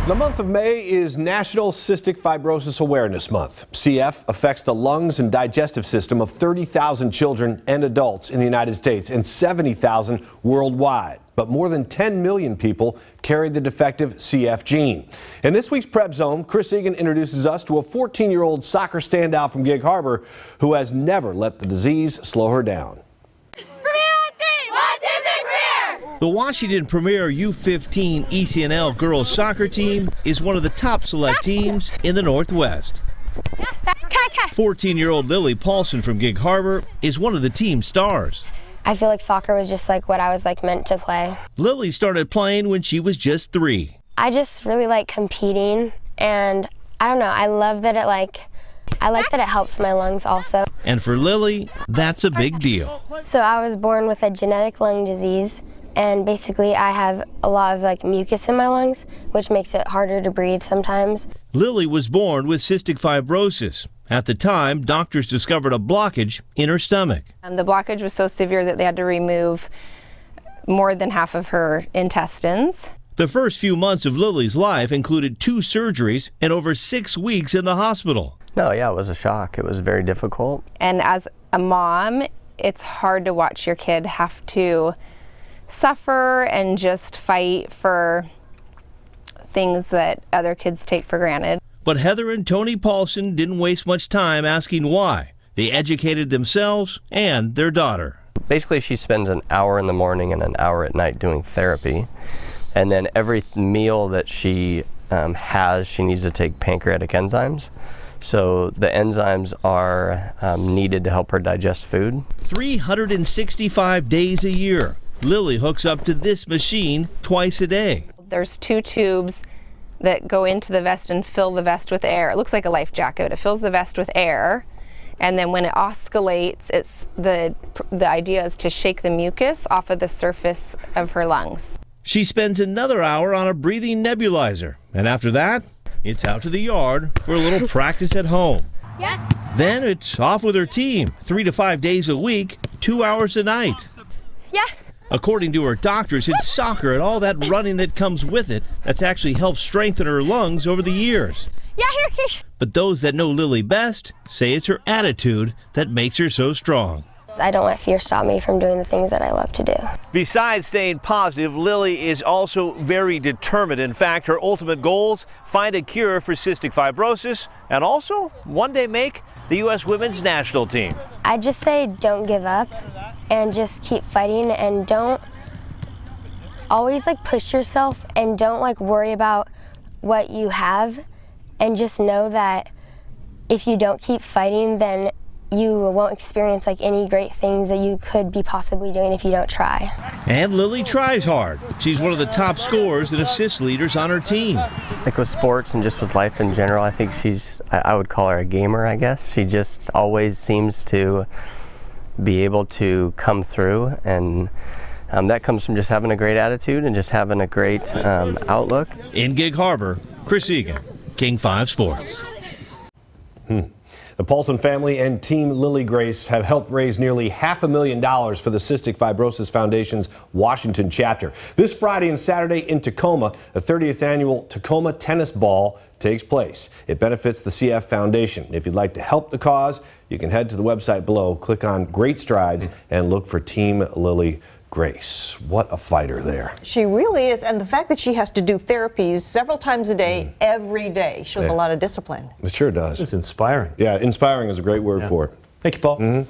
The month of May is National Cystic Fibrosis Awareness Month. CF affects the lungs and digestive system of 30,000 children and adults in the United States and 70,000 worldwide. But more than 10 million people carry the defective CF gene. In this week's Prep Zone, Chris Egan introduces us to a 14-year-old soccer standout from Gig Harbor who has never let the disease slow her down. The Washington Premier U15 ECNL girls soccer team is one of the top select teams in the Northwest. 14-year-old Lily Paulson from Gig Harbor is one of the team's stars. I feel like soccer was just like what I was meant to play. Lily started playing when she was just 3. I just really like competing, and I don't know, I love that I like that it helps my lungs also. And for Lily, that's a big deal. So I was born with a genetic lung disease. And basically I have a lot of mucus in my lungs, which makes it harder to breathe sometimes. Lily was born with cystic fibrosis. At the time, doctors discovered a blockage in her stomach. And the blockage was so severe that they had to remove more than half of her intestines. The first few months of Lily's life included 2 surgeries and over 6 weeks in the hospital. No, yeah, it was a shock. It was very difficult. And as a mom, it's hard to watch your kid have to suffer and just fight for things that other kids take for granted. But Heather and Tony Paulson didn't waste much time asking why. They educated themselves and their daughter. Basically, she spends an hour in the morning and an hour at night doing therapy. And then every meal that she has, she needs to take pancreatic enzymes. So the enzymes are needed to help her digest food. 365 days a year. Lily hooks up to this machine twice a day. There's 2 tubes that go into the vest and fill the vest with air. It looks like a life jacket. It fills the vest with air, and then when it oscillates, it's the idea is to shake the mucus off of the surface of her lungs. She spends another hour on a breathing nebulizer, and after that, it's out to the yard for a little practice at home. Yeah. Then it's off with her team, 3 to 5 days a week, 2 hours a night. Yeah. According to her doctors, it's soccer and all that running that comes with it that's actually helped strengthen her lungs over the years. Yeah, here, Kish. But those that know Lily best say it's her attitude that makes her so strong. I don't let fear stop me from doing the things that I love to do. Besides staying positive, Lily is also very determined. In fact, her ultimate goals: find a cure for cystic fibrosis and also one day make the U.S. women's national team. I just say don't give up and just keep fighting, and don't always push yourself, and don't worry about what you have, and just know that if you don't keep fighting, then you won't experience any great things that you could be possibly doing if you don't try. And Lily tries hard. She's one of the top scorers and assist leaders on her team. With sports and just with life in general, I think I would call her a gamer, I guess. She just always seems to be able to come through, and that comes from just having a great attitude and just having a great outlook. In Gig Harbor, Chris Egan, King 5 Sports. The Paulson family and Team Lily Grace have helped raise nearly $500,000 for the Cystic Fibrosis Foundation's Washington chapter. This Friday and Saturday in Tacoma, the 30th annual Tacoma Tennis Ball takes place. It benefits the CF Foundation. If you'd like to help the cause, you can head to the website below, click on Great Strides, and look for Team Lily Grace. What a fighter there. She really is, and the fact that she has to do therapies several times a day, every day, shows a lot of discipline. It sure does. It's inspiring. Yeah, inspiring is a great word for it. Thank you, Paul.